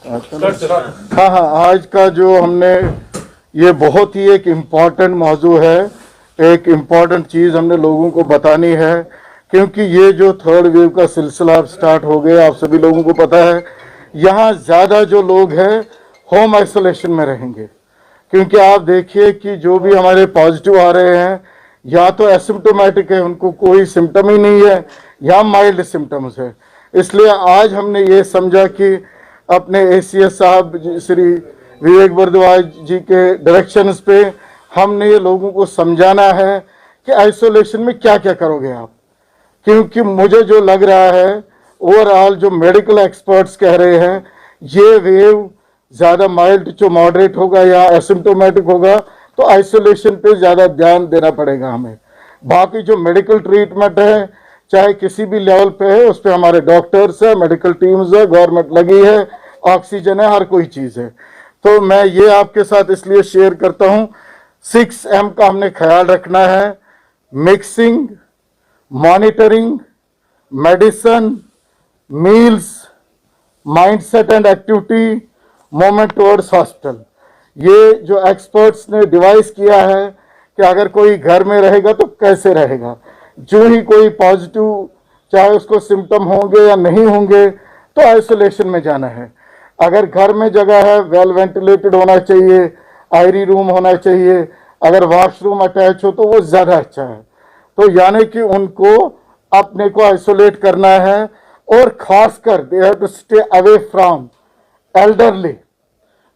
हाँ हाँ, आज का जो हमने ये बहुत ही एक इम्पॉर्टेंट मौजू है, एक इम्पॉर्टेंट चीज़ हमने लोगों को बतानी है, क्योंकि ये जो थर्ड वेव का सिलसिला अब स्टार्ट हो गया, आप सभी लोगों को पता है। यहाँ ज़्यादा जो लोग हैं होम आइसोलेशन में रहेंगे, क्योंकि आप देखिए कि जो भी हमारे पॉजिटिव आ रहे हैं या तो एसिम्टोमेटिक है, उनको कोई सिम्टम ही नहीं है, या माइल्ड सिम्टम्स है। इसलिए आज हमने ये समझा कि अपने ACS साहब श्री विवेक भारद्वाज जी के डायरेक्शंस पे हमने ये लोगों को समझाना है कि आइसोलेशन में क्या क्या करोगे आप। क्योंकि मुझे जो लग रहा है ओवरऑल जो मेडिकल एक्सपर्ट्स कह रहे हैं, ये वेव ज़्यादा माइल्ड जो मॉडरेट होगा या एसिम्टोमेटिक होगा, तो आइसोलेशन पे ज़्यादा ध्यान देना पड़ेगा हमें। बाकी जो मेडिकल ट्रीटमेंट है चाहे किसी भी लेवल पे है, उस पर हमारे डॉक्टर्स है, मेडिकल टीम्स है, गवर्नमेंट लगी है, ऑक्सीजन है, हर कोई चीज़ है। तो मैं ये आपके साथ इसलिए शेयर करता हूँ, 6M का हमने ख्याल रखना है: mixing, monitoring, medicine, meals, mindset and activity, movement towards hospital. ये जो एक्सपर्ट्स ने डिवाइस किया है कि अगर कोई घर में रहेगा तो कैसे रहेगा, जो ही कोई पॉजिटिव चाहे उसको सिम्टम होंगे या नहीं होंगे तो आइसोलेशन में जाना है। अगर घर में जगह है, वेल वेंटिलेटेड होना चाहिए, आयरी रूम होना चाहिए, अगर वॉशरूम अटैच हो तो वो ज़्यादा अच्छा है। तो यानी कि उनको अपने को आइसोलेट करना है, और खासकर they have to stay away from elderly.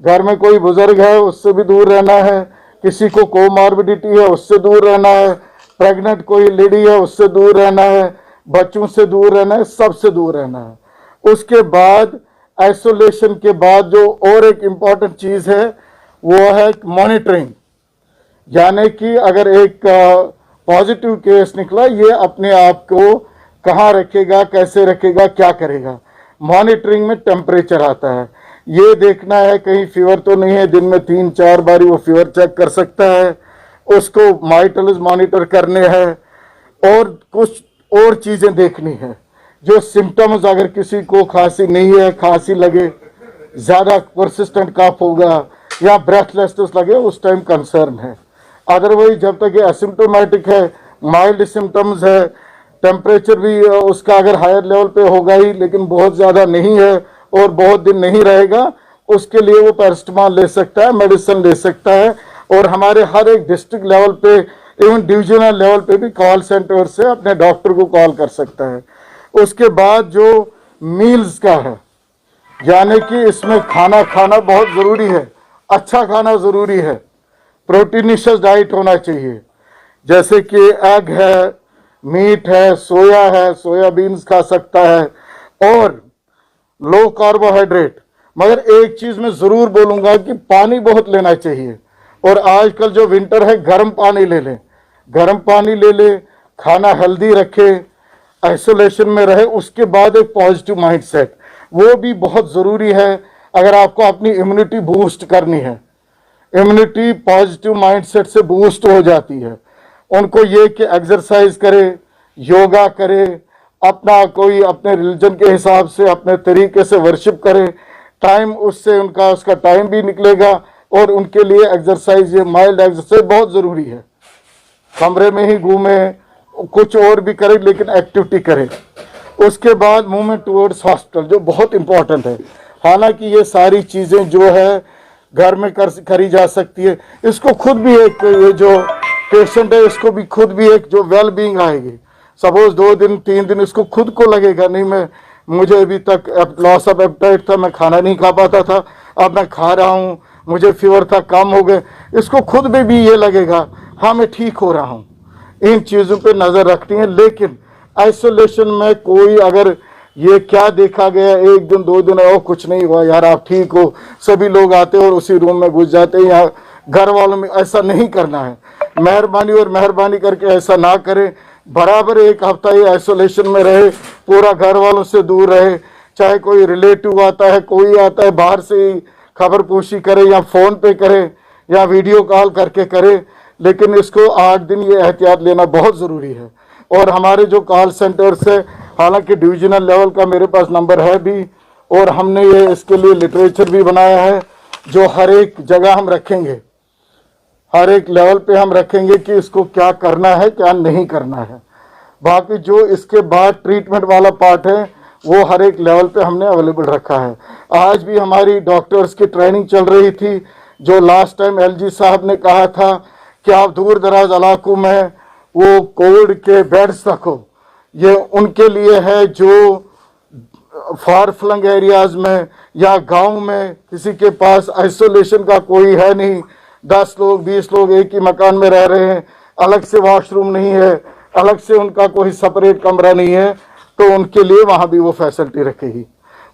घर में कोई बुजुर्ग है उससे भी दूर रहना है, किसी को कोमॉर्बिडिटी है उससे दूर रहना है, प्रेग्नेंट कोई लेडी है उससे दूर रहना है, बच्चों से दूर रहना है, सबसे दूर रहना है। उसके बाद आइसोलेशन के बाद जो और एक इम्पॉर्टेंट चीज़ है वो है मॉनिटरिंग। यानी कि अगर एक पॉजिटिव केस निकला, ये अपने आप को कहाँ रखेगा, कैसे रखेगा, क्या करेगा। मॉनिटरिंग में टेम्परेचर आता है, ये देखना है कहीं फीवर तो नहीं है, दिन में 3-4 बारी वो फीवर चेक कर सकता है, उसको वाइटल्स मॉनिटर करने हैं, और कुछ और चीज़ें देखनी है। जो सिम्टम्स, अगर किसी को खांसी नहीं है, खांसी लगे, ज़्यादा परसिस्टेंट कफ होगा या ब्रेथलेसनेस लगे, उस टाइम कंसर्न है। अदरवाइज जब तक ये एसिम्टोमेटिक है, माइल्ड सिम्टम्स है, टेम्परेचर भी उसका अगर हायर लेवल पे होगा ही लेकिन बहुत ज़्यादा नहीं है और बहुत दिन नहीं रहेगा, उसके लिए वो पैरासिटामोल ले सकता है, मेडिसिन ले सकता है। और हमारे हर एक डिस्ट्रिक्ट लेवल पे, इवन डिविजनल लेवल पे भी कॉल सेंटर से अपने डॉक्टर को कॉल कर सकता है। उसके बाद जो मील्स का है, यानी कि इसमें खाना खाना बहुत ज़रूरी है, अच्छा खाना ज़रूरी है, प्रोटीनिशियस डाइट होना चाहिए, जैसे कि एग है, मीट है, सोया है, सोयाबीन्स खा सकता है, और लो कार्बोहाइड्रेट। मगर एक चीज़ मैं ज़रूर बोलूँगा कि पानी बहुत लेना चाहिए, और आजकल जो विंटर है गर्म पानी ले लें, गर्म पानी ले ले, खाना हेल्दी रखे, आइसोलेशन में रहे। उसके बाद एक पॉजिटिव माइंडसेट, वो भी बहुत ज़रूरी है अगर आपको अपनी इम्यूनिटी बूस्ट करनी है। इम्यूनिटी पॉजिटिव माइंडसेट से बूस्ट हो जाती है। उनको ये कि एक्सरसाइज करे, योगा करे, अपना कोई अपने रिलीजन के हिसाब से अपने तरीके से वर्शिप करे, टाइम उससे उनका उसका टाइम भी निकलेगा, और उनके लिए एक्सरसाइज, ये माइल्ड एक्सरसाइज बहुत ज़रूरी है। कमरे में ही घूमे, कुछ और भी करे लेकिन एक्टिविटी करे। उसके बाद मूवमेंट टुवर्ड्स हॉस्पिटल जो बहुत इंपॉर्टेंट है। हालांकि ये सारी चीज़ें जो है घर में करी जा सकती है, इसको खुद भी एक, ये जो पेशेंट है इसको भी खुद भी एक जो वेल बीइंग आएगी। सपोज 2 दिन 3 दिन इसको खुद को लगेगा नहीं, मुझे अभी तक लॉस ऑफ एपेटाइट था, मैं खाना नहीं खा पाता था, अब मैं खा रहा हूँ, मुझे फीवर था, कम हो गए, इसको खुद में भी ये लगेगा हाँ मैं ठीक हो रहा हूँ। इन चीज़ों पे नज़र रखती हैं। लेकिन आइसोलेशन में कोई अगर ये क्या देखा गया, 1 दिन 2 दिन और कुछ नहीं हुआ, यार आप ठीक हो, सभी लोग आते हैं और उसी रूम में घुस जाते हैं, या घर वालों में, ऐसा नहीं करना है। मेहरबानी करके ऐसा ना करें। बराबर 1 हफ्ता ही आइसोलेशन में रहे, पूरा घर वालों से दूर रहे, चाहे कोई रिलेटिव आता है, कोई आता है बाहर से ही खबर पोशी करे, या फ़ोन पे करे, या वीडियो कॉल करके करे, लेकिन इसको 8 दिन ये एहतियात लेना बहुत ज़रूरी है। और हमारे जो कॉल सेंटर्स है, हालांकि डिविजनल लेवल का मेरे पास नंबर है भी, और हमने ये इसके लिए लिटरेचर भी बनाया है जो हर एक जगह हम रखेंगे, हर एक लेवल पे हम रखेंगे कि इसको क्या करना है क्या नहीं करना है। बाकी जो इसके बाद ट्रीटमेंट वाला पार्ट है वो हर एक लेवल पे हमने अवेलेबल रखा है। आज भी हमारी डॉक्टर्स की ट्रेनिंग चल रही थी, जो लास्ट टाइम एलजी साहब ने कहा था कि आप दूर दराज इलाकों में वो कोविड के बेड्स रखो, ये उनके लिए है जो फार फ्लंग एरियाज में या गांव में किसी के पास आइसोलेशन का कोई है नहीं, 10 लोग 20 लोग एक ही मकान में रह रहे हैं, अलग से वॉशरूम नहीं है, अलग से उनका कोई सेपरेट कमरा नहीं है, तो उनके लिए वहां भी वो फैसिलिटी रखेगी।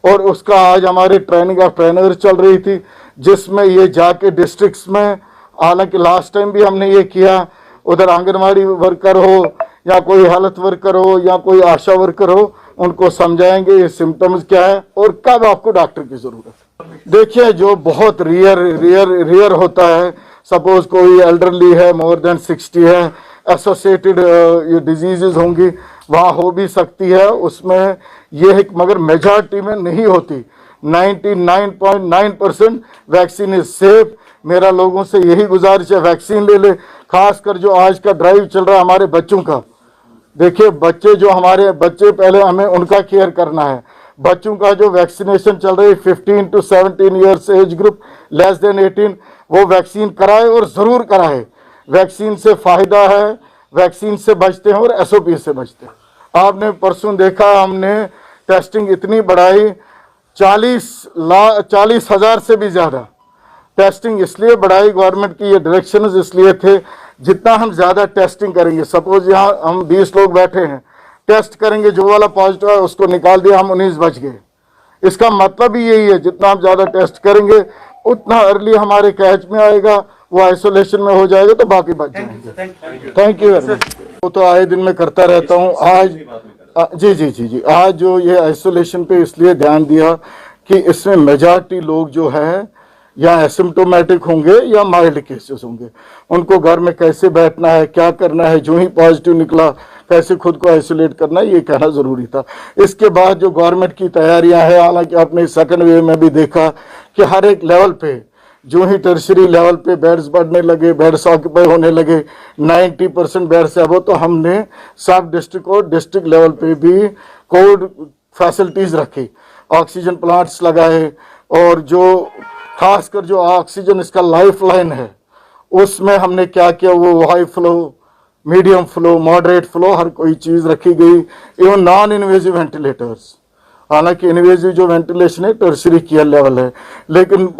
और उसका आज हमारे ट्रेनिंग ऑफ ट्रेनर चल रही थी जिसमें ये जाके डिस्ट्रिक्ट्स में, हालांकि लास्ट टाइम भी हमने ये किया, उधर आंगनवाड़ी वर्कर हो या कोई हेल्थ वर्कर हो या कोई आशा वर्कर हो, उनको समझाएंगे ये सिम्टम्स क्या है और कब आपको डॉक्टर की जरूरत है। देखिए जो बहुत रियर होता है, सपोज कोई एल्डरली है, मोर देन 60 है, एसोसिएटेड ये डिजीजेज होंगी, वहाँ हो भी सकती है, उसमें ये है, मगर मेजॉरिटी में नहीं होती। 99.9% वैक्सीन इज सेफ। मेरा लोगों से यही गुजारिश है, वैक्सीन ले ले, खासकर जो आज का ड्राइव चल रहा है हमारे बच्चों का। देखिए बच्चे जो हमारे बच्चे, पहले हमें उनका केयर करना है। बच्चों का जो वैक्सीनेशन चल रही है 15 to 17 years age group, less than 18, वो वैक्सीन कराए और ज़रूर कराए। वैक्सीन से फ़ायदा है, वैक्सीन से बचते हैं और एसओपी से बचते हैं। आपने परसों देखा, हमने टेस्टिंग इतनी बढ़ाई, 40,000 से भी ज़्यादा टेस्टिंग इसलिए बढ़ाई, गवर्नमेंट की ये डायरेक्शंस इसलिए थे, जितना हम ज़्यादा टेस्टिंग करेंगे, सपोज यहाँ हम 20 लोग बैठे हैं, टेस्ट करेंगे, जो वाला पॉजिटिव है उसको निकाल दिया, हम 19 बच गए। इसका मतलब ही यही है, जितना हम ज़्यादा टेस्ट करेंगे उतना अर्ली हमारे कैच में आएगा, वो आइसोलेशन में हो जाएगा तो बाकी बच जाएंगे। Thank you very much. वो तो आए दिन में करता रहता हूँ। आज जी आज जो ये आइसोलेशन पे इसलिए ध्यान दिया कि इसमें मेजॉरिटी लोग जो है या एसिम्टोमेटिक होंगे या माइल्ड केसेस होंगे, उनको घर में कैसे बैठना है, क्या करना है, जो ही पॉजिटिव निकला कैसे खुद को आइसोलेट करना है, ये कहना ज़रूरी था। इसके बाद जो गवर्नमेंट की तैयारियां हैं, हालांकि आपने सेकंड वेव में भी देखा कि हर एक लेवल पे, जो ही टर्शरी लेवल पे बेड्स बढ़ने लगे, बेड्स ऑक्यूपाई होने लगे, 90% बेड्स है वो, तो हमने सब डिस्ट्रिक्ट और डिस्ट्रिक्ट लेवल पे भी कोविड फैसिलिटीज़ रखी, ऑक्सीजन प्लांट्स लगाए, और जो खासकर जो ऑक्सीजन इसका लाइफ लाइन है उसमें हमने क्या किया, वो high flow, medium flow, moderate flow, हर कोई चीज़ रखी गई। इवन नॉन इन्वेजिव वेंटिलेटर्स, हालांकि इन्वेजिव जो वेंटिलेशन है टर्शरी केयर लेवल है, लेकिन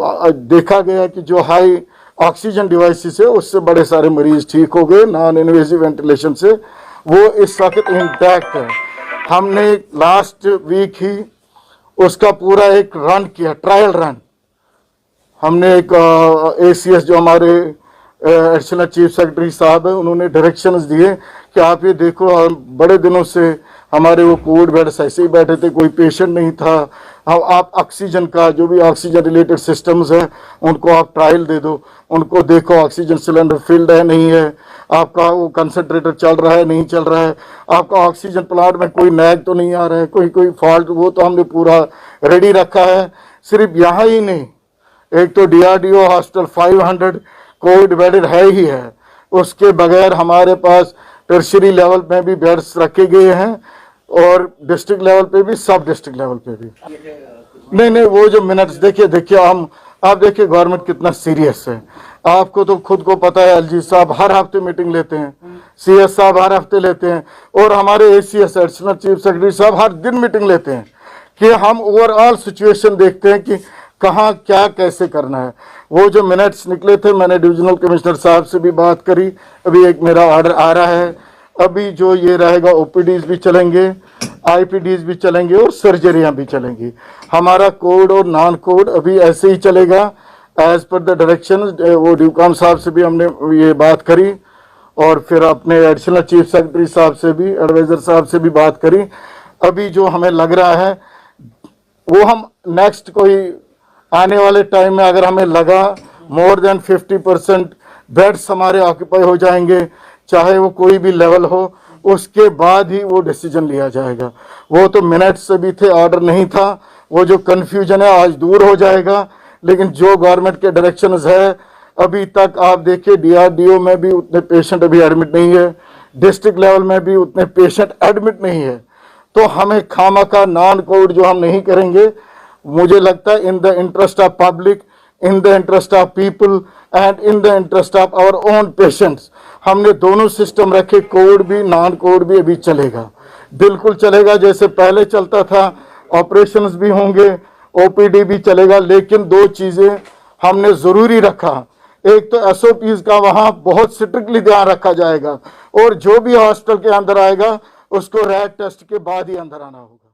देखा गया कि जो हाई ऑक्सीजन डिवाइसेस है उससे बड़े सारे मरीज ठीक हो गए, नॉन इन्वेजिव वेंटिलेशन से, वो इस वक्त इंटैक्ट है। हमने लास्ट वीक ही उसका पूरा एक रन किया, ट्रायल रन। हमने एक ACS जो हमारे एडिशनल चीफ सेक्रेटरी साहब है, उन्होंने डायरेक्शंस दिए कि आप ये देखो, बड़े दिनों से हमारे वो कोविड बेड्स ऐसे ही बैठे थे, कोई पेशेंट नहीं था, आप ऑक्सीजन का जो भी ऑक्सीजन रिलेटेड सिस्टम्स हैं उनको आप ट्रायल दे दो, उनको देखो ऑक्सीजन सिलेंडर फिल्ड है नहीं है, आपका वो कंसनट्रेटर चल रहा है नहीं चल रहा है, आपका ऑक्सीजन प्लांट में कोई नैग तो नहीं आ रहा है, कोई फॉल्ट, वो तो हमने पूरा रेडी रखा है। सिर्फ यहाँ ही नहीं, एक तो DRDO हॉस्पिटल 500 कोविड बेडेड है ही है, उसके बगैर हमारे पास टर्शरी लेवल में भी बेड्स रखे गए हैं और डिस्ट्रिक्ट लेवल पे भी, सब डिस्ट्रिक्ट लेवल पे भी। नहीं वो जो मिनट्स देखिए आप देखिए गवर्नमेंट कितना सीरियस है। आपको तो खुद को पता है, LG साहब हर हफ्ते मीटिंग लेते हैं, CS साहब हर हफ्ते लेते हैं, और हमारे ACS एडिशनल चीफ सेक्रेटरी साहब हर दिन मीटिंग लेते हैं कि हम ओवरऑल सिचुएशन देखते हैं कि कहाँ क्या कैसे करना है। वो जो मिनट्स निकले थे, मैंने डिविजनल कमिश्नर साहब से भी बात करी, अभी एक मेरा ऑर्डर आ रहा है, अभी जो ये रहेगा OPDs भी चलेंगे, IPDs भी चलेंगे और सर्जरियां भी चलेंगी। हमारा कोविड और नॉन कोविड अभी ऐसे ही चलेगा एज पर द डायरेक्शन। वो ड्यूकॉम साहब से भी हमने ये बात करी और फिर अपने एडिशनल चीफ सेक्रेटरी साहब से भी, एडवाइजर साहब से भी बात करी। अभी जो हमें लग रहा है वो हम नेक्स्ट कोई आने वाले टाइम में अगर हमें लगा मोर देन 50% बेड्स हमारे ऑक्यूपाई हो जाएंगे, चाहे वो कोई भी लेवल हो, उसके बाद ही वो डिसीजन लिया जाएगा। वो तो मिनट्स से भी थे, ऑर्डर नहीं था, वो जो कन्फ्यूजन है आज दूर हो जाएगा। लेकिन जो गवर्नमेंट के डायरेक्शंस है, अभी तक आप देखिए DRDO में भी उतने पेशेंट अभी एडमिट नहीं है, डिस्ट्रिक्ट लेवल में भी उतने पेशेंट एडमिट नहीं है। तो हमें खामखा नॉन कोविड जो हम नहीं करेंगे, मुझे लगता है in the interest of public, in the interest of people and in the interest of our own patients, हमने दोनों सिस्टम रखे, कोविड भी नॉन कोविड भी अभी चलेगा, बिल्कुल चलेगा जैसे पहले चलता था। ऑपरेशंस भी होंगे, OPD भी चलेगा, लेकिन दो चीजें हमने जरूरी रखा। एक तो SOPs का वहां बहुत स्ट्रिक्टली ध्यान रखा जाएगा, और जो भी हॉस्पिटल के अंदर आएगा उसको रैट टेस्ट के बाद ही अंदर आना होगा।